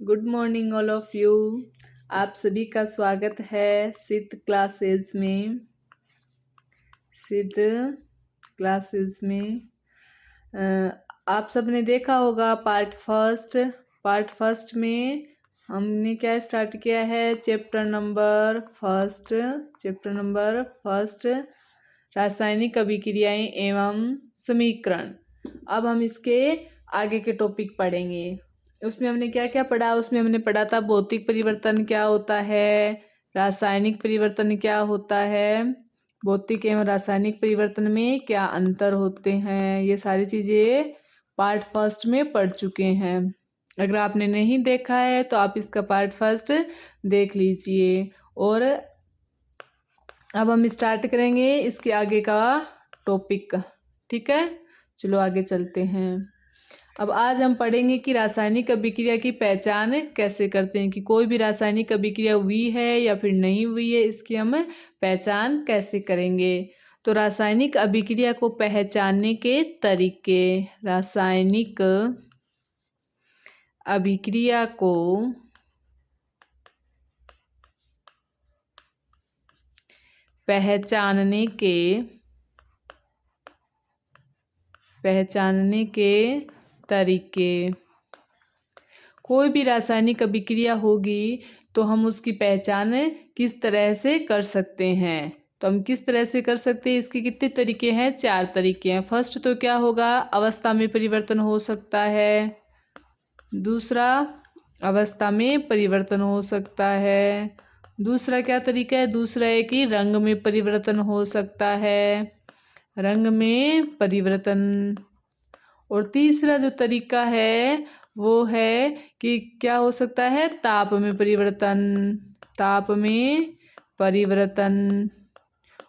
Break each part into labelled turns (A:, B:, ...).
A: Good morning all of you. आप सभी का स्वागत है सिद्ध क्लासेस में। आप सबने देखा होगा पार्ट फर्स्ट में हमने क्या स्टार्ट किया है, चैप्टर नंबर फर्स्ट रासायनिक अभिक्रियाएं एवं समीकरण। अब हम इसके आगे के टॉपिक पढ़ेंगे। उसमें हमने क्या क्या पढ़ा, उसमें हमने पढ़ा था भौतिक परिवर्तन क्या होता है, रासायनिक परिवर्तन क्या होता है, भौतिक एवं रासायनिक परिवर्तन में क्या अंतर होते हैं। ये सारी चीजें पार्ट फर्स्ट में पढ़ चुके हैं। अगर आपने नहीं देखा है तो आप इसका पार्ट फर्स्ट देख लीजिए। और अब हम स्टार्ट करेंगे इसके आगे का टॉपिक। ठीक है, चलो आगे चलते हैं। अब आज हम पढ़ेंगे कि रासायनिक अभिक्रिया की पहचान कैसे करते हैं, कि कोई भी रासायनिक अभिक्रिया हुई है या फिर नहीं हुई है, इसकी हम पहचान कैसे करेंगे। तो रासायनिक अभिक्रिया को पहचानने के तरीके, रासायनिक अभिक्रिया को पहचानने के तरीके। कोई भी रासायनिक अभिक्रिया होगी तो हम उसकी पहचान किस तरह से कर सकते हैं। तो हम किस तरह से कर सकते हैं, इसके कितने तरीके हैं, 4 तरीके हैं। फर्स्ट तो क्या होगा, अवस्था में परिवर्तन हो सकता है। दूसरा, अवस्था में परिवर्तन हो सकता है। दूसरा क्या तरीका है, दूसरा है कि रंग में परिवर्तन हो सकता है, रंग में परिवर्तन। और तीसरा जो तरीका है वो है कि क्या हो सकता है, ताप में परिवर्तन।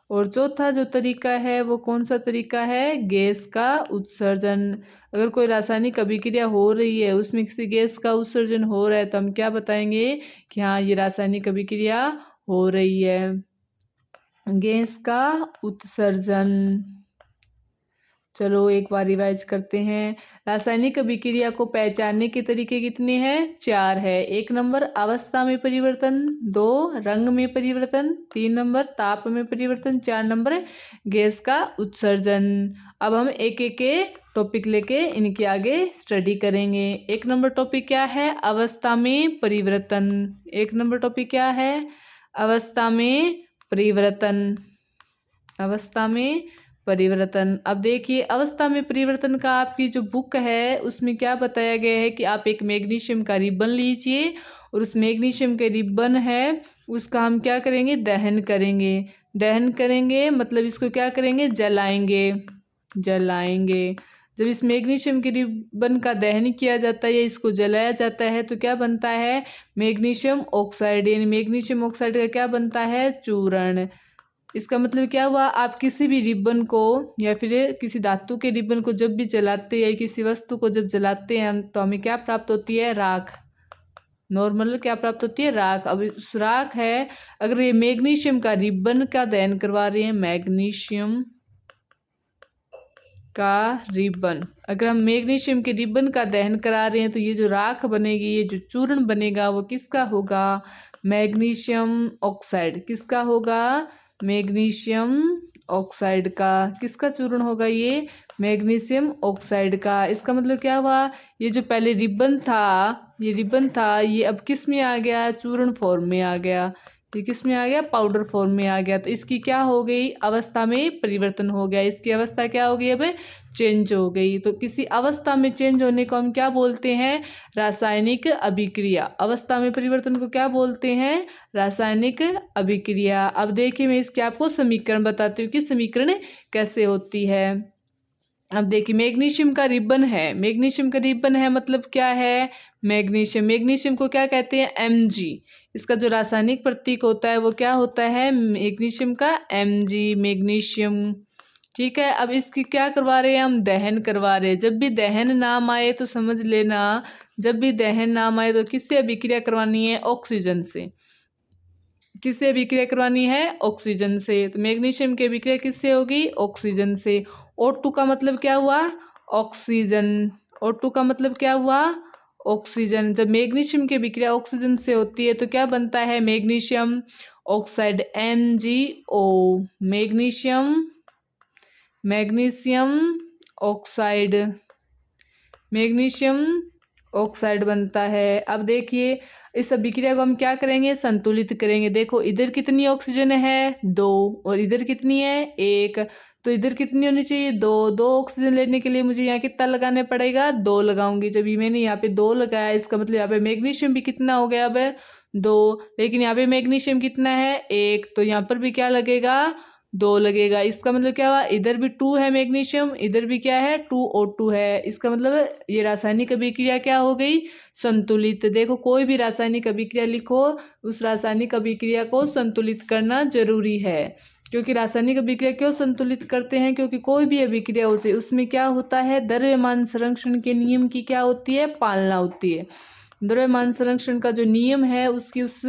A: और चौथा जो तरीका है वो कौन सा तरीका है, गैस का उत्सर्जन। अगर कोई रासायनिक अभिक्रिया हो रही है, उसमें किसी गैस का उत्सर्जन हो रहा है, तो हम क्या बताएंगे कि हाँ ये रासायनिक अभिक्रिया हो रही है, गैस का उत्सर्जन। चलो एक बार रिवाइज करते हैं। रासायनिक अभिक्रिया को पहचानने के तरीके कितने हैं, 4 है। 1 नंबर अवस्था में परिवर्तन, 2 रंग में परिवर्तन, 3 नंबर ताप में परिवर्तन, 4 नंबर गैस का उत्सर्जन। अब हम एक एक टॉपिक लेके इनके आगे स्टडी करेंगे। 1 नंबर टॉपिक क्या है, अवस्था में परिवर्तन। 1 नंबर टॉपिक क्या है, अवस्था में परिवर्तन। अब देखिए, अवस्था में परिवर्तन का आपकी जो बुक है उसमें क्या बताया गया है कि आप एक मैग्नीशियम का रिबन लीजिए और उस मैग्नीशियम के रिबन है उसका हम क्या करेंगे, दहन करेंगे। मतलब इसको क्या करेंगे, जलाएंगे। जब इस मैग्नीशियम के रिबन का दहन किया जाता है या इसको जलाया जाता है तो क्या बनता है, मैग्नीशियम ऑक्साइड। यानी मैग्नीशियम ऑक्साइड का क्या बनता है, चूर्ण। इसका मतलब क्या हुआ, आप किसी भी रिबन को या फिर किसी धातु के रिबन को जब भी जलाते हैं, किसी वस्तु को जब जलाते हैं तो हमें क्या प्राप्त होती है, राख। नॉर्मल क्या प्राप्त होती है, राख। अब उस राख है, अगर ये मैग्नीशियम का रिबन का दहन करवा रहे हैं, मैग्नीशियम का रिबन, अगर हम मैग्नीशियम के रिबन का दहन करा रहे हैं तो ये जो राख बनेगी, ये जो चूर्ण बनेगा वो किसका होगा, मैग्नीशियम ऑक्साइड। किसका होगा, मैग्नीशियम ऑक्साइड का। किसका चूर्ण होगा, ये मैग्नीशियम ऑक्साइड का। इसका मतलब क्या हुआ, ये जो पहले रिबन था ये अब किस में आ गया, चूर्ण फॉर्म में आ गया। ये किस में आ गया, पाउडर फॉर्म में आ गया। तो इसकी क्या हो गई, अवस्था में परिवर्तन हो गया। इसकी अवस्था क्या हो गई, अब चेंज हो गई। तो किसी अवस्था में चेंज होने को हम क्या बोलते हैं, रासायनिक अभिक्रिया। अवस्था में परिवर्तन को क्या बोलते हैं, रासायनिक अभिक्रिया। अब देखिए मैं इसके आपको समीकरण बताती हूँ कि समीकरण कैसे होती है। अब देखिए, मैग्नीशियम का रिबन है, मतलब क्या है, मैग्नीशियम को क्या कहते हैं, Mg। इसका जो रासायनिक प्रतीक होता है वो क्या होता है, मैग्नीशियम का Mg, मैग्नीशियम। ठीक है, अब इसकी क्या करवा रहे हैं, हम दहन करवा रहे हैं। जब भी दहन नाम आए तो समझ लेना, जब भी दहन नाम आए तो किससे अभिक्रिया करवानी है, ऑक्सीजन से। किससे अभिक्रिया करवानी है, ऑक्सीजन से। तो मैग्नीशियम की अभिक्रिया किससे होगी, ऑक्सीजन से। O2 का मतलब क्या हुआ, ऑक्सीजन। O2 का मतलब क्या हुआ, ऑक्सीजन। जब मैग्नीशियम की अभिक्रिया ऑक्सीजन से होती है तो क्या बनता है, magnesium oxide MgO, magnesium oxide, magnesium oxide बनता है। अब देखिए इस अभिक्रिया को हम क्या करेंगे, संतुलित करेंगे। देखो इधर कितनी ऑक्सीजन है, 2, और इधर कितनी है, 1, तो इधर कितनी होनी चाहिए, 2। 2 ऑक्सीजन लेने के लिए मुझे यहाँ कितना लगाना पड़ेगा, 2 लगाऊंगी। जब ये मैंने यहाँ पे 2 लगाया, इसका मतलब यहाँ पे मैग्नीशियम भी कितना हो गया अब, 2, लेकिन यहाँ पे मैग्नीशियम कितना है, 1, तो यहाँ पर भी क्या लगेगा, 2 लगेगा। इसका मतलब क्या हुआ, इधर भी 2 है मैग्नीशियम, इधर भी क्या है, 2O2 है। इसका मतलब ये रासायनिक अभिक्रिया क्या हो गई, संतुलित। देखो कोई भी रासायनिक अभिक्रिया लिखो, उस रासायनिक अभिक्रिया को संतुलित करना जरूरी है। क्योंकि रासायनिक अभिक्रिया क्यों संतुलित करते हैं, क्योंकि कोई भी अभिक्रिया होती है उसमें क्या होता है, द्रव्यमान संरक्षण के नियम की क्या होती है, पालना होती है। द्रव्यमान संरक्षण का जो नियम है उसकी उस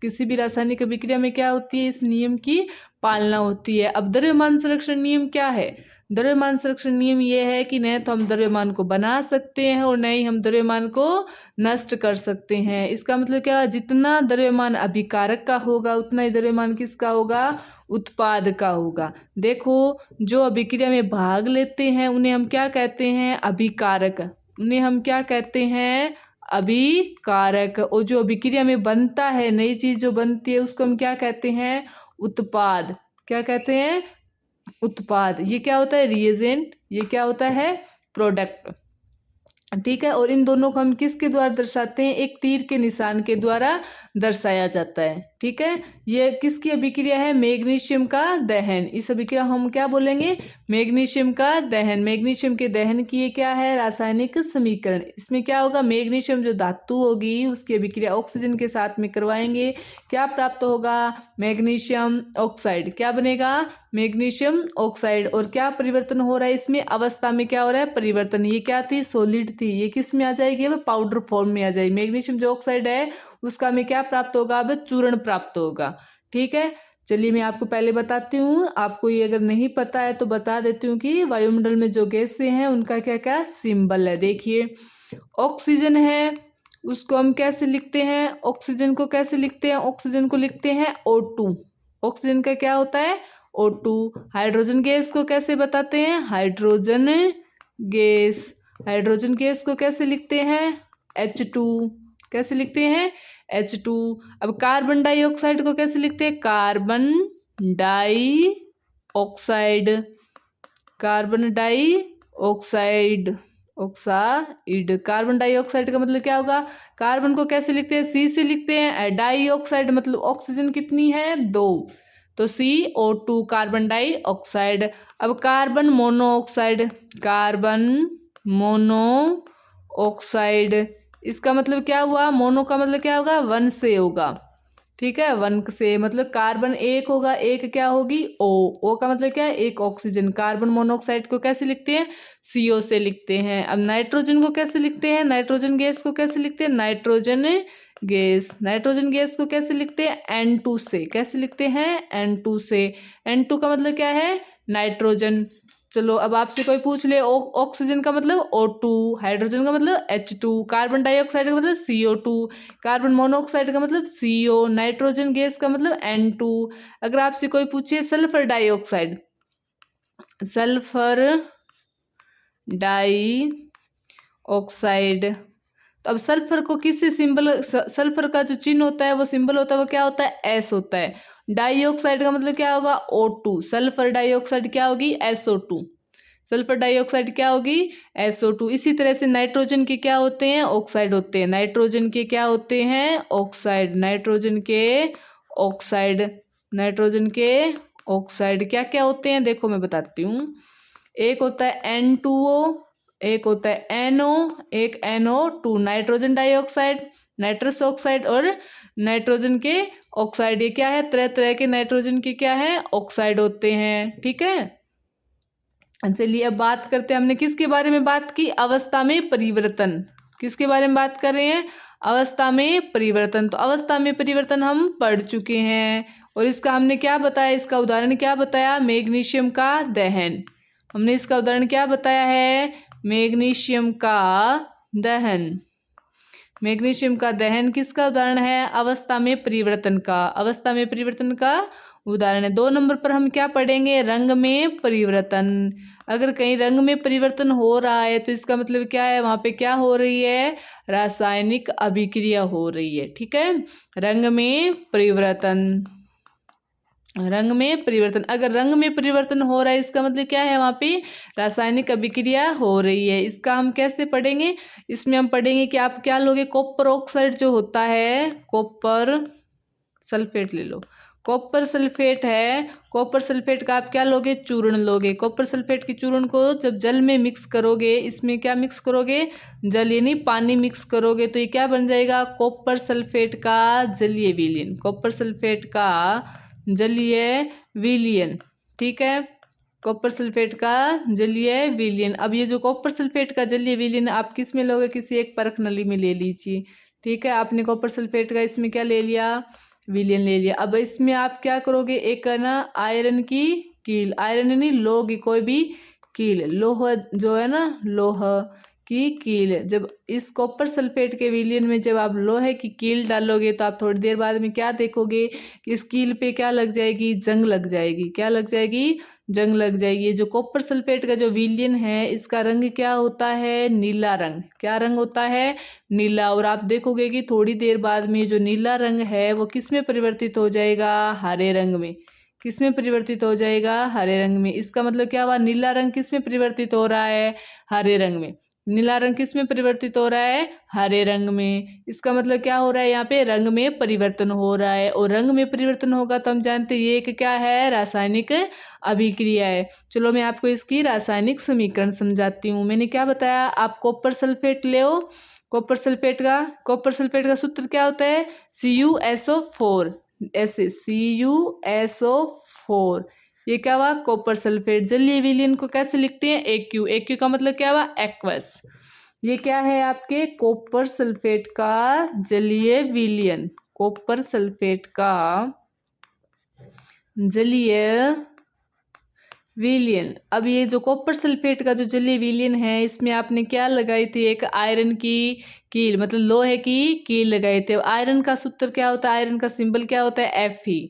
A: किसी भी रासायनिक अभिक्रिया में क्या होती है, इस नियम की पालना होती है। अब द्रव्यमान संरक्षण नियम क्या है, द्रव्यमान संरक्षण नियम ये है कि न तो हम द्रव्यमान को बना सकते हैं और न ही हम द्रव्यमान को नष्ट कर सकते हैं। इसका मतलब क्या, जितना द्रव्यमान अभिकारक का होगा उतना ही द्रव्यमान किसका होगा, उत्पाद का होगा। देखो जो अभिक्रिया में भाग लेते हैं उन्हें हम क्या कहते हैं, अभिकारक, उन्हें हम क्या कहते हैं, अभिकारक। और जो अभिक्रिया में बनता है, नई चीज जो बनती है उसको हम क्या कहते हैं, उत्पाद। क्या कहते हैं, उत्पाद। ये क्या होता है, रिएजेंट, ये क्या होता है, प्रोडक्ट। ठीक है, और इन दोनों को हम किसके द्वारा दर्शाते हैं, एक तीर के निशान के द्वारा दर्शाया जाता है। ठीक है, ये किसकी अभिक्रिया है, मैग्नीशियम का दहन। इस अभिक्रिया हम क्या बोलेंगे, मैग्नीशियम का दहन। मैग्नीशियम के दहन की ये क्या है, रासायनिक समीकरण। इसमें क्या होगा, मैग्नीशियम जो धातु होगी उसकी अभिक्रिया ऑक्सीजन के साथ में करवाएंगे, क्या प्राप्त होगा, मैग्नीशियम ऑक्साइड। क्या बनेगा, मैग्नीशियम ऑक्साइड। और क्या परिवर्तन हो रहा है इसमें, अवस्था में क्या हो रहा है, परिवर्तन। ये क्या थी, सॉलिड थी, ये किस में आ जाएगी, अब पाउडर फॉर्म में आ जाएगी। मैग्नीशियम जो ऑक्साइड है उसका हमें क्या प्राप्त होगा, अब चूर्ण प्राप्त होगा। ठीक है, चलिए मैं आपको पहले बताती हूँ, आपको ये अगर नहीं पता है तो बता देती हूँ कि वायुमंडल में जो गैसें हैं उनका क्या क्या सिंबल है। देखिए ऑक्सीजन है, उसको हम कैसे लिखते हैं, ऑक्सीजन को कैसे लिखते हैं, ऑक्सीजन को लिखते हैं O2। ऑक्सीजन का क्या होता है, O2। हाइड्रोजन गैस को कैसे बताते हैं, हाइड्रोजन गैस। हाइड्रोजन गैस को कैसे लिखते हैं, H2। कैसे लिखते हैं, H2। अब कार्बन डाइऑक्साइड को कैसे लिखते हैं, carbon dioxide. Carbon dioxide, oxide. Carbon dioxide का मतलब क्या होगा, कार्बन को कैसे लिखते हैं, C से लिखते हैं। डाइऑक्साइड मतलब ऑक्सीजन कितनी है, 2, तो CO2 कार्बन डाइऑक्साइड। अब कार्बन मोनोऑक्साइड, कार्बन मोनोऑक्साइड, इसका मतलब क्या हुआ, मोनो का मतलब क्या होगा, 1 से होगा। ठीक है, 1 से मतलब कार्बन 1 होगा, 1 क्या होगी, O का मतलब क्या है, एक ऑक्सीजन। कार्बन मोनोऑक्साइड को कैसे लिखते हैं, CO से लिखते हैं। अब नाइट्रोजन को कैसे लिखते हैं, नाइट्रोजन गैस को कैसे लिखते हैं, नाइट्रोजन गैस। नाइट्रोजन गैस को कैसे लिखते हैं, N2 से। कैसे लिखते हैं, N2 से। N2 का मतलब क्या है, नाइट्रोजन। चलो अब आपसे कोई पूछ ले ऑक्सीजन का मतलब O2, हाइड्रोजन का मतलब H2, कार्बन डाइऑक्साइड का मतलब CO2, कार्बन मोनोऑक्साइड का मतलब CO, नाइट्रोजन गैस का मतलब N2। अगर आपसे कोई पूछे सल्फर डाइऑक्साइड, सल्फर डाइऑक्साइड, तो अब सल्फर को किससे सिंबल, सल्फर का जो चिन्ह होता है वो सिंबल होता है वो क्या होता है, S होता है। डाइऑक्साइड का मतलब क्या होगा, O2। सल्फर डाइऑक्साइड क्या होगी, SO2। सल्फर डाइऑक्साइड क्या होगी, SO2। इसी तरह से नाइट्रोजन के क्या होते हैं, ऑक्साइड होते हैं। नाइट्रोजन के क्या होते हैं, ऑक्साइड। नाइट्रोजन के ऑक्साइड, नाइट्रोजन के ऑक्साइड क्या क्या होते हैं, देखो मैं बताती हूँ। एक होता है N2O, एक होता है NO, एक NO2। Nitrogen dioxide, nitrous oxide और नाइट्रोजन के ऑक्साइड, ये क्या है, तरह तरह के नाइट्रोजन के क्या है, ऑक्साइड होते हैं। ठीक है, चलिए अब बात करते हैं, हमने किसके बारे में बात की, अवस्था में परिवर्तन। किसके बारे में बात कर रहे हैं, अवस्था में परिवर्तन। तो अवस्था में परिवर्तन हम पढ़ चुके हैं और इसका हमने क्या बताया, इसका उदाहरण क्या बताया, मैग्नीशियम का दहन। हमने इसका उदाहरण क्या बताया है, मैग्नीशियम का दहन। मैग्नीशियम का दहन किसका उदाहरण है? अवस्था में परिवर्तन का, अवस्था में परिवर्तन का उदाहरण है। 2 नंबर पर हम क्या पढ़ेंगे? रंग में परिवर्तन। अगर कहीं रंग में परिवर्तन हो रहा है तो इसका मतलब क्या है? वहां पे क्या हो रही है? रासायनिक अभिक्रिया हो रही है। ठीक है, रंग में परिवर्तन, रंग में परिवर्तन। अगर रंग में परिवर्तन हो रहा है इसका मतलब क्या है? वहां पे रासायनिक अभिक्रिया हो रही है। इसका हम कैसे पढ़ेंगे? इसमें हम पढ़ेंगे कि आप क्या लोगे? कॉपर ऑक्साइड जो होता है, कॉपर सल्फेट ले लो, कॉपर सल्फेट है, कॉपर सल्फेट का आप क्या लोगे? चूर्ण लोगे। कॉपर सल्फेट के चूर्ण को जब जल में मिक्स करोगे, इसमें क्या मिक्स करोगे? जल यानी पानी मिक्स करोगे, तो ये क्या बन जाएगा? कॉपर सल्फेट का जलीय विलयन, कॉपर सल्फेट का जलीय विलयन। ठीक है, कॉपर सल्फेट का जलीय विलयन। अब ये जो कॉपर सल्फेट का जलीय विलयन आप किस में लोगे? किसी एक परख नली में ले लीजिए। ठीक है, आपने कॉपर सल्फेट का इसमें क्या ले लिया? विलयन ले लिया। अब इसमें आप क्या करोगे? एक है ना आयरन की कील, आयरन नहीं लोह की कोई भी कील, लोह जो है ना लोह की कील, जब इस कॉपर सल्फेट के विलयन में जब आप लोहे की कील डालोगे तो आप थोड़ी देर बाद में क्या देखोगे कि इस कील पे क्या लग जाएगी? जंग लग जाएगी। क्या लग जाएगी? जंग लग जाएगी। ये जो कॉपर सल्फेट का जो विलयन है इसका रंग क्या होता है? नीला रंग। क्या रंग होता है? नीला। और आप देखोगे कि थोड़ी देर बाद में जो नीला रंग है वो किस में परिवर्तित हो जाएगा? हरे रंग में। किस में परिवर्तित हो जाएगा? हरे रंग में। इसका मतलब क्या हुआ? नीला रंग किस में परिवर्तित हो रहा है? हरे रंग में। नीला रंग किस में परिवर्तित हो रहा है? हरे रंग में। इसका मतलब क्या हो रहा है? यहाँ पे रंग में परिवर्तन हो रहा है, और रंग में परिवर्तन होगा तो हम जानते हैं ये एक क्या है? रासायनिक अभिक्रिया है। चलो मैं आपको इसकी रासायनिक समीकरण समझाती हूँ। मैंने क्या बताया? आप कॉपर सल्फेट ले आओ। कॉपर सल्फेट का सूत्र क्या होता है? CuSO4, ऐसे CuSO4। ये क्या हुआ? Copper sulphate. जलीय विलयन को कैसे लिखते हैं? AQ। AQ का मतलब क्या हुआ? एक्वस। ये क्या है आपके? कॉपर सल्फेट का जलीय विलयन, कॉपर सल्फेट का जलीय विलयन। अब ये जो कॉपर सल्फेट का जो जलीय विलयन है इसमें आपने क्या लगाई थी? एक आयरन की कील, मतलब लोहे की कील लगाई थी। आयरन का सूत्र क्या होता है? आयरन का सिंबल क्या होता है? Fe।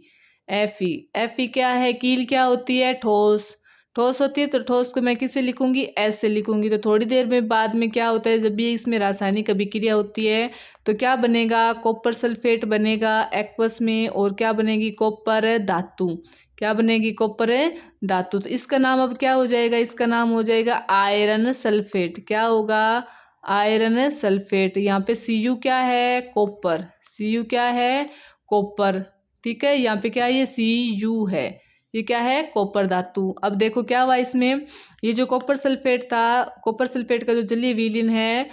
A: Fe क्या है? कील क्या होती है? ठोस। ठोस होती है, तो ठोस को मैं किससे लिखूंगी? S से लिखूंगी। तो थोड़ी देर में बाद में क्या होता है? जब भी इसमें रासायनिक अभिक्रिया होती है तो क्या बनेगा? कॉपर सल्फेट बनेगा एक्वस में, और क्या बनेगी? कॉपर धातु। क्या बनेगी? कॉपर धातु। तो इसका नाम अब क्या हो जाएगा? इसका नाम हो जाएगा आयरन सल्फेट। क्या होगा? Iron sulphate. यहाँ पे Cu क्या है? कॉपर। Cu क्या है? कॉपर। ठीक है, यहाँ पे क्या है? ये Cu है। ये क्या है? कॉपर धातु। अब देखो क्या हुआ इसमें? ये जो कॉपर सल्फेट था, कॉपर सल्फेट का जो जलीय विलयन है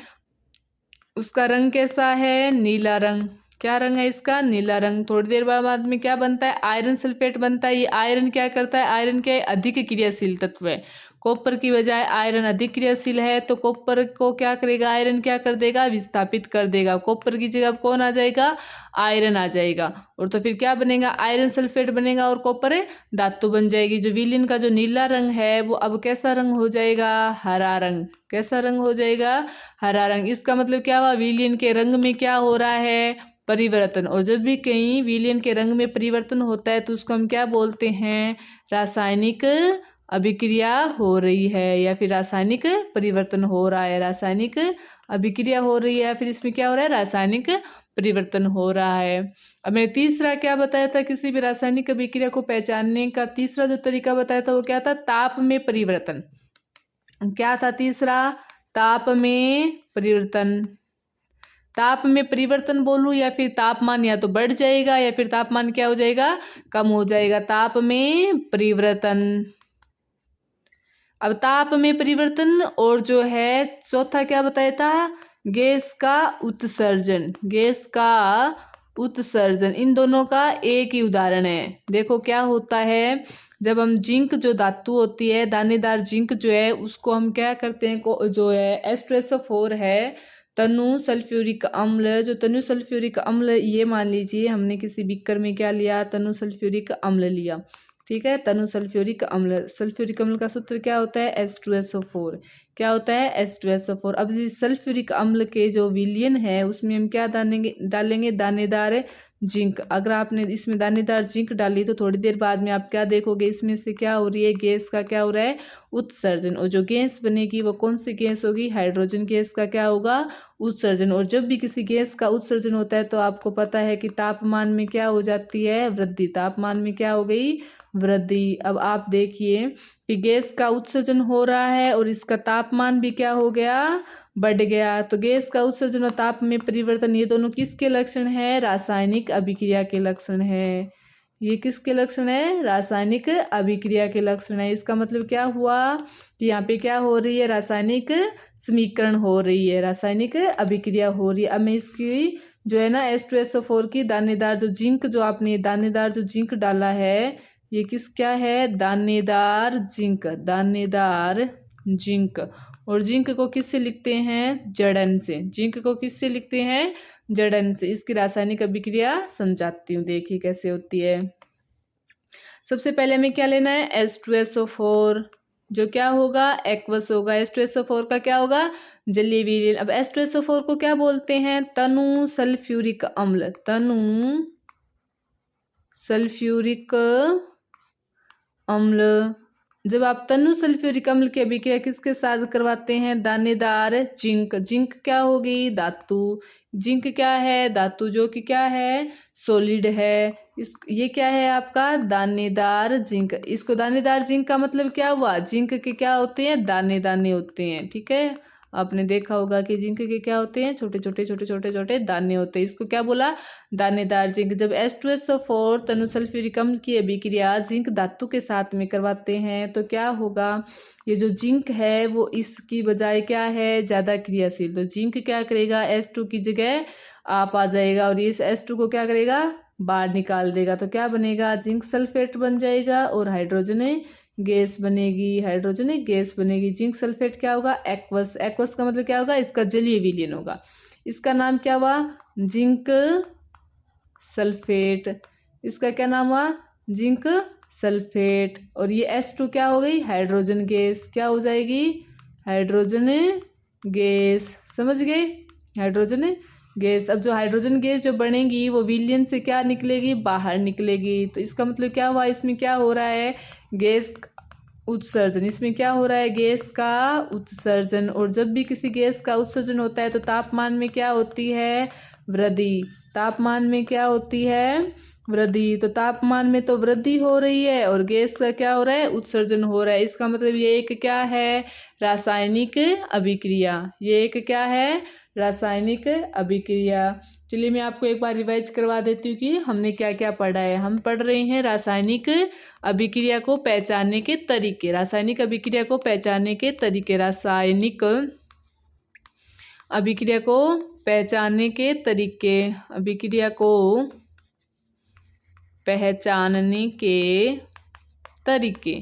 A: उसका रंग कैसा है? नीला रंग। क्या रंग है इसका? नीला रंग। थोड़ी देर बाद में क्या बनता है? आयरन सल्फेट बनता है। ये आयरन क्या करता है? आयरन क्या है? अधिक क्रियाशील तत्व है। कॉपर की बजाय आयरन अधिक क्रियाशील है, तो कॉपर को क्या करेगा? आयरन क्या कर देगा? विस्थापित कर देगा। कॉपर की जगह कौन आ जाएगा? आयरन आ जाएगा। और तो फिर क्या बनेगा? आयरन सल्फेट बनेगा और कॉपर धातु बन जाएगी। जो विलयन का जो नीला रंग है वो अब कैसा रंग हो जाएगा? हरा रंग। कैसा रंग हो जाएगा? हरा रंग। इसका मतलब क्या हुआ? विलयन के रंग में क्या हो रहा है? परिवर्तन। और जब भी कहीं विलयन के रंग में परिवर्तन होता है तो उसको हम क्या बोलते हैं? रासायनिक अभिक्रिया हो रही है, या फिर रासायनिक परिवर्तन हो रहा है। रासायनिक अभिक्रिया हो रही है, या फिर इसमें क्या हो रहा है? रासायनिक परिवर्तन हो रहा है। अब मैंने तीसरा क्या बताया था? किसी भी रासायनिक अभिक्रिया को पहचानने का तीसरा जो तरीका बताया था वो क्या था? ताप में परिवर्तन। क्या था तीसरा? ताप में परिवर्तन। ताप में परिवर्तन बोलूं या फिर तापमान या तो बढ़ जाएगा या फिर तापमान क्या हो जाएगा? कम हो जाएगा। ताप में परिवर्तन। अब ताप में परिवर्तन, और जो है चौथा क्या बताया था? गैस का उत्सर्जन। गैस का उत्सर्जन। इन दोनों का एक ही उदाहरण है। देखो क्या होता है, जब हम जिंक जो धातु होती है, दानेदार जिंक जो है उसको हम क्या करते हैं? जो है H2SO4 है, तनु सल्फ्यूरिक अम्ल। जो तनु सल्फ्यूरिक अम्ल, ये मान लीजिए हमने किसी बीकर में क्या लिया? तनु सल्फ्यूरिक अम्ल लिया। ठीक है, तनु सल्फ्यूरिक अम्ल। सल्फ्यूरिक अम्ल का सूत्र क्या होता है? H2SO4। क्या होता है H2SO4। अब इस सल्फ्यूरिक अम्ल के जो विलयन है उसमें हम क्या डालेंगे दानेदार जिंक। अगर आपने इसमें दानेदार जिंक डाली तो थोड़ी देर बाद में आप क्या देखोगे, इसमें से क्या हो रही है, गैस का क्या हो रहा है उत्सर्जन। और जो गैस बनेगी वो कौन सी गैस होगी, हाइड्रोजन गैस का क्या होगा उत्सर्जन। और जब भी किसी गैस का उत्सर्जन होता है तो आपको पता है कि तापमान में क्या हो जाती है वृद्धि, तापमान में क्या हो गई वृद्धि। अब आप देखिए कि गैस का उत्सर्जन हो रहा है और इसका तापमान भी क्या हो गया बढ़ गया। तो गैस का उत्सर्जन और ताप में परिवर्तन ये दोनों किसके लक्षण है, रासायनिक अभिक्रिया के लक्षण है। ये किसके लक्षण है, रासायनिक अभिक्रिया के लक्षण है। इसका मतलब क्या हुआ कि यहाँ पे क्या हो रही है, रासायनिक समीकरण हो रही है, रासायनिक अभिक्रिया हो रही है। अब मैं इसकी जो है ना H2SO4 की दानेदार जो जिंक, जो आपने दानेदार जो जिंक डाला है ये किस क्या है दानेदार जिंक, दानेदार जिंक। और जिंक को किससे लिखते हैं जड़न से, जिंक को किससे लिखते हैं जड़न से। इसकी रासायनिक अभिक्रिया समझाती हूँ, देखिए कैसे होती है। सबसे पहले हमें क्या लेना है H2SO4, जो क्या होगा एक्वस होगा। H2SO4 का क्या होगा जलीय विलयन। अब H2SO4 को क्या बोलते हैं तनु सल्फ्यूरिक अम्ल, तनु सल्फ्यूरिक अम्ल। जब आप तनु सल्फ्यूरिक अम्ल की अभिक्रिया किसके साथ करवाते हैं दानेदार जिंक, जिंक क्या होगी धातु, जिंक क्या है धातु जो कि क्या है सॉलिड है। इस ये क्या है आपका दानेदार जिंक। इसको दानेदार जिंक का मतलब क्या हुआ, जिंक के क्या होते हैं दाने दाने होते हैं, ठीक है। आपने देखा होगा कि जिंक के क्या होते हैं छोटे छोटे दाने होते हैं, इसको क्या बोला दानेदार जिंक। जब H2SO4 तनु सल्फ्यूरिक अम्ल की अभिक्रिया जिंक धातु के साथ में करवाते हैं तो क्या होगा, ये जो जिंक है वो इसकी बजाय क्या है ज्यादा क्रियाशील। तो जिंक क्या करेगा H2 की जगह आप आ जाएगा और इस H2 को क्या करेगा बाहर निकाल देगा। तो क्या बनेगा जिंक सल्फेट बन जाएगा और हाइड्रोजन गैस बनेगी, हाइड्रोजन गैस बनेगी। जिंक सल्फेट क्या होगा एक्वस, एक्वस का मतलब क्या होगा इसका जलीय विलयन होगा। इसका नाम क्या हुआ जिंक सल्फेट, इसका क्या नाम हुआ जिंक सल्फेट। और ये H2 क्या हो गई हाइड्रोजन गैस, क्या हो जाएगी हाइड्रोजन गैस, समझ गए हाइड्रोजन गैस। अब जो हाइड्रोजन गैस जो बनेगी वो विलयन से क्या निकलेगी बाहर निकलेगी। तो इसका मतलब क्या हुआ इसमें क्या हो रहा है गैस उत्सर्जन, इसमें क्या हो रहा है गैस का उत्सर्जन। और जब भी किसी गैस का उत्सर्जन होता है तो तापमान में क्या होती है वृद्धि, तापमान में क्या होती है वृद्धि। तो तापमान में तो वृद्धि हो रही है और गैस का क्या हो रहा है उत्सर्जन हो रहा है। इसका मतलब ये एक क्या है रासायनिक अभिक्रिया, ये एक क्या है रासायनिक अभिक्रिया। चलिए मैं आपको एक बार रिवाइज करवा देती हूँ कि हमने क्या क्या पढ़ा है। हम पढ़ रहे हैं रासायनिक अभिक्रिया को पहचानने के तरीके, रासायनिक अभिक्रिया को पहचानने के तरीके, रासायनिक अभिक्रिया को पहचानने के तरीके, अभिक्रिया को पहचानने के तरीके।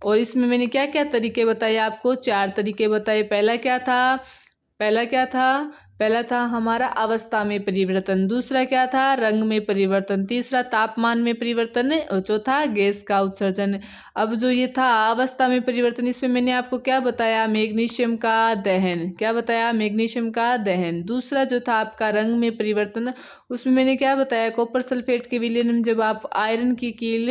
A: और इसमें मैंने क्या क्या तरीके बताए आपको, 4 तरीके बताए। पहला क्या था पहला था हमारा अवस्था में परिवर्तन, दूसरा क्या था रंग में परिवर्तन, तीसरा तापमान में परिवर्तन और चौथा गैस का उत्सर्जन। अब जो ये था अवस्था में परिवर्तन इसमें मैंने आपको क्या बताया मैग्नीशियम का दहन, क्या बताया मैग्नीशियम का दहन। दूसरा जो था आपका रंग में परिवर्तन उसमें मैंने क्या बताया कॉपर सल्फेट के विलयन में जब आप आयरन की कील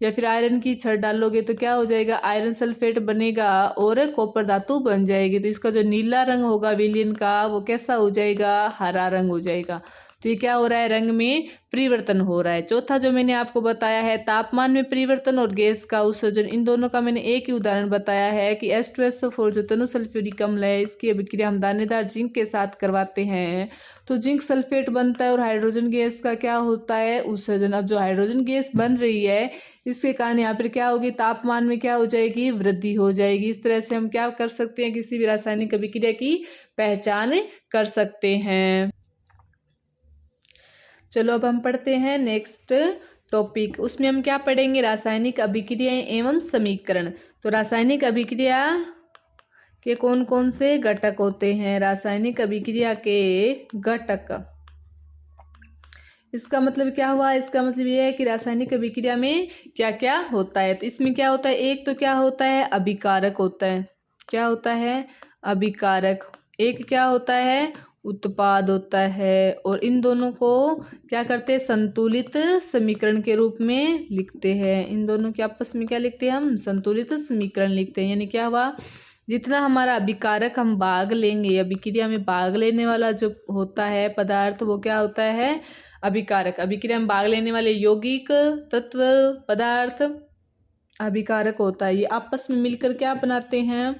A: या फिर आयरन की छड़ डालोगे तो क्या हो जाएगा आयरन सल्फेट बनेगा और कॉपर धातु बन जाएगी। तो इसका जो नीला रंग होगा विलयन का वो कैसा हो जाएगा हरा रंग हो जाएगा। तो ये क्या हो रहा है रंग में परिवर्तन हो रहा है। चौथा जो मैंने आपको बताया है तापमान में परिवर्तन और गैस का उत्सर्जन, इन दोनों का मैंने एक ही उदाहरण बताया है कि H2SO4 जो तनु सल्फ्यूरिक अम्ल है इसकी अभिक्रिया हम दानेदार जिंक के साथ करवाते हैं तो जिंक सल्फेट बनता है और हाइड्रोजन गैस का क्या होता है उत्सर्जन। अब जो हाइड्रोजन गैस बन रही है इसके कारण यहाँ पर क्या होगी तापमान में क्या हो जाएगी वृद्धि हो जाएगी। इस तरह से हम क्या कर सकते हैं किसी भी रासायनिक अभिक्रिया की पहचान कर सकते हैं। चलो अब हम पढ़ते हैं नेक्स्ट टॉपिक, उसमें हम क्या पढ़ेंगे रासायनिक अभिक्रिया एवं समीकरण। तो रासायनिक अभिक्रिया के कौन कौन से घटक होते हैं, रासायनिक अभिक्रिया के घटक, इसका मतलब क्या हुआ, इसका मतलब ये है कि रासायनिक अभिक्रिया में क्या क्या होता है। तो इसमें क्या होता है एक तो क्या होता है अभिकारक होता है, क्या होता है अभिकारक। एक क्या होता है, उत्पाद होता है। और इन दोनों को क्या करते हैं, संतुलित समीकरण के रूप में लिखते हैं। इन दोनों के आपस में क्या लिखते हैं, हम संतुलित समीकरण लिखते हैं। यानी क्या हुआ, जितना हमारा अभिकारक हम भाग लेंगे, अभिक्रिया में भाग लेने वाला जो होता है पदार्थ, वो क्या होता है, अभिकारक। अभिक्रिया में भाग लेने वाले यौगिक, तत्व, पदार्थ अभिकारक होता है। ये आपस में मिलकर क्या बनाते हैं,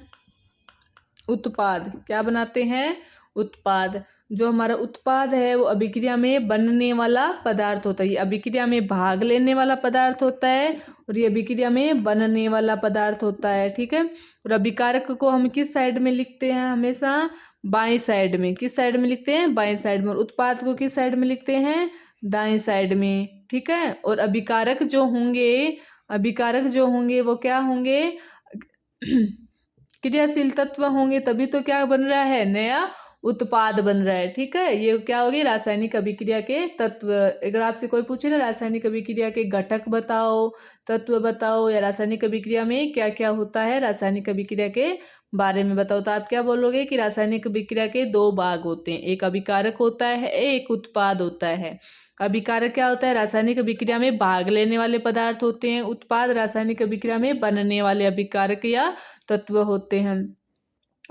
A: उत्पाद। क्या बनाते हैं, उत्पाद। जो हमारा उत्पाद है वो अभिक्रिया में बनने वाला पदार्थ होता है। ये अभिक्रिया में भाग लेने वाला पदार्थ होता है और ये अभिक्रिया में बनने वाला पदार्थ होता है। ठीक है। और अभिकारक को हम किस साइड में लिखते हैं, हमेशा बाएं साइड में। किस साइड में लिखते हैं, बाएं साइड में। और उत्पाद को किस साइड में लिखते हैं, दाएं साइड में। ठीक है। और अभिकारक जो होंगे वो क्या होंगे, क्रियाशील तत्व होंगे, तभी तो क्या बन रहा है, नया उत्पाद बन रहा है। ठीक है। ये क्या होगी, रासायनिक अभिक्रिया के तत्व। अगर आपसे कोई पूछे ना रासायनिक अभिक्रिया के घटक बताओ, तत्व बताओ, या रासायनिक अभिक्रिया में क्या क्या होता है, रासायनिक अभिक्रिया के बारे में बताओ, तो आप क्या बोलोगे कि रासायनिक अभिक्रिया के दो भाग होते हैं, एक अभिकारक होता है, एक उत्पाद होता है। अभिकारक क्या होता है, रासायनिक अभिक्रिया में भाग लेने वाले पदार्थ होते हैं। उत्पाद रासायनिक अभिक्रिया में बनने वाले अभिकारक या तत्व होते हैं,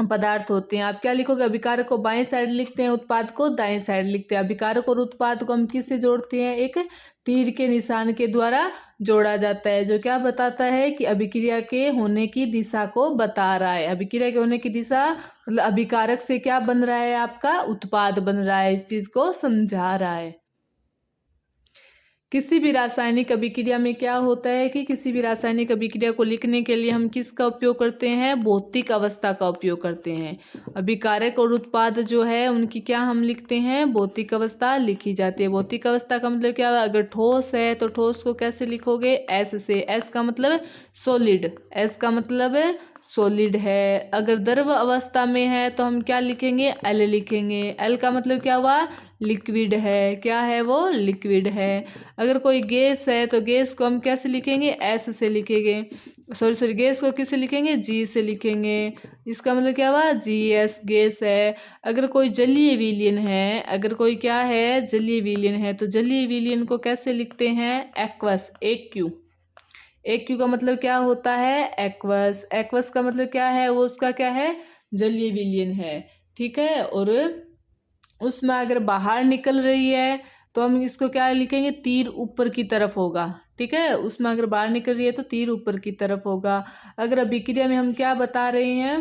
A: पदार्थ होते हैं। आप क्या लिखोगे, अभिकारक को बाएं साइड लिखते हैं, उत्पाद को दाएं साइड लिखते हैं। अभिकारक और उत्पाद को हम किससे जोड़ते हैं, एक तीर के निशान के द्वारा जोड़ा जाता है, जो क्या बताता है कि अभिक्रिया के होने की दिशा को बता रहा है। अभिक्रिया के होने की दिशा मतलब अभिकारक से क्या बन रहा है, आपका उत्पाद बन रहा है, इस चीज को समझा रहा है। किसी भी रासायनिक अभिक्रिया में क्या होता है कि किसी भी रासायनिक अभिक्रिया को लिखने के लिए हम किसका उपयोग करते हैं, भौतिक अवस्था का उपयोग करते हैं। अभिकारक और उत्पाद जो है उनकी क्या हम लिखते हैं, भौतिक अवस्था लिखी जाती है। भौतिक अवस्था का मतलब क्या है, अगर ठोस है तो ठोस को कैसे लिखोगे, एस से। एस का मतलब सॉलिड, एस का मतलब सॉलिड है। अगर द्रव अवस्था में है तो हम क्या लिखेंगे, एल लिखेंगे। एल का मतलब क्या हुआ, लिक्विड है। क्या है वो, लिक्विड है। अगर कोई गैस है तो गैस को हम कैसे लिखेंगे, एस से लिखेंगे। सॉरी गैस को किससे लिखेंगे, जी से लिखेंगे। इसका मतलब क्या हुआ, जी एस, गैस है। अगर कोई जलीय विलयन है, अगर कोई क्या है, जलीय विलयन है, तो जलीय विलयन को कैसे लिखते हैं, एक्वस, एक क्यू। एक क्यू का मतलब क्या होता है, एक्वस। एक्वस का मतलब क्या है, वो उसका क्या है, जलीय विलयन है। ठीक है। और उसमें अगर बाहर निकल रही है तो हम इसको क्या लिखेंगे, तीर ऊपर की तरफ होगा। ठीक है। उसमें अगर बाहर निकल रही है तो तीर ऊपर की तरफ होगा। अगर अभिक्रिया में हम क्या बता रहे हैं,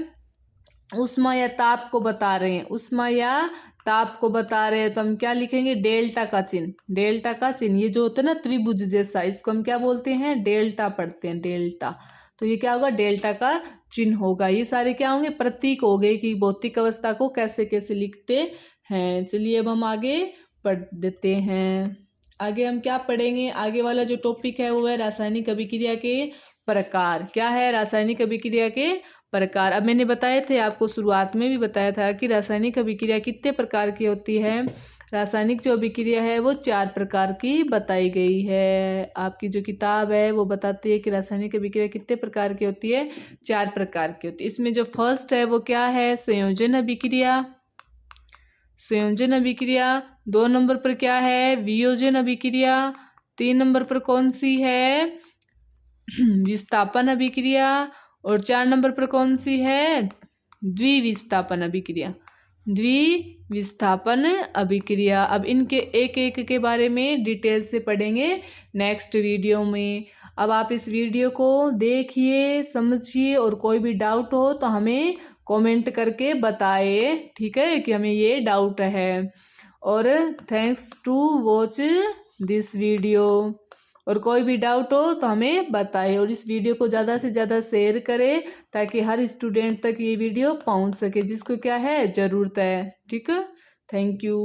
A: ऊष्मा या ताप को बता रहे हैं, ऊष्मा या ताप को बता रहे हैं, तो हम क्या लिखेंगे, डेल्टा का चिन्ह। डेल्टा का चिन्ह, ये जो होता है ना त्रिभुज जैसा, इसको हम क्या बोलते हैं, डेल्टा पढ़ते हैं, डेल्टा। तो ये क्या होगा, डेल्टा का चिन्ह होगा। ये सारे क्या होंगे, प्रतीक हो गए कि भौतिक अवस्था को कैसे कैसे लिखते हैं। चलिए अब हम आगे पढ़ देते हैं। आगे हम क्या पढ़ेंगे, आगे वाला जो टॉपिक है वो है रासायनिक अभिक्रिया के प्रकार। क्या है, रासायनिक अभिक्रिया के प्रकार। अब मैंने बताए थे आपको, शुरुआत में भी बताया था कि रासायनिक अभिक्रिया कितने प्रकार की होती है। रासायनिक जो अभिक्रिया है वो 4 प्रकार की बताई गई है। आपकी जो किताब है वो बताती है कि रासायनिक अभिक्रिया कितने प्रकार की होती है, 4 प्रकार की होती है। इसमें जो फर्स्ट है वो क्या है, संयोजन अभिक्रिया। संयोजन अभिक्रिया। 2 नंबर पर क्या है, वियोजन अभिक्रिया। 3 नंबर पर कौन सी है, विस्थापन अभिक्रिया। और 4 नंबर पर कौन सी है, द्विविस्थापन अभिक्रिया। द्विविस्थापन अभिक्रिया। अब इनके एक एक के बारे में डिटेल से पढ़ेंगे नेक्स्ट वीडियो में। अब आप इस वीडियो को देखिए, समझिए, और कोई भी डाउट हो तो हमें कमेंट करके बताए, ठीक है, कि हमें ये डाउट है। और thanks to watch this video. और कोई भी डाउट हो तो हमें बताए, और इस वीडियो को ज़्यादा से ज़्यादा शेयर करें ताकि हर स्टूडेंट तक ये वीडियो पहुंच सके जिसको क्या है, ज़रूरत है। ठीक है। Thank you.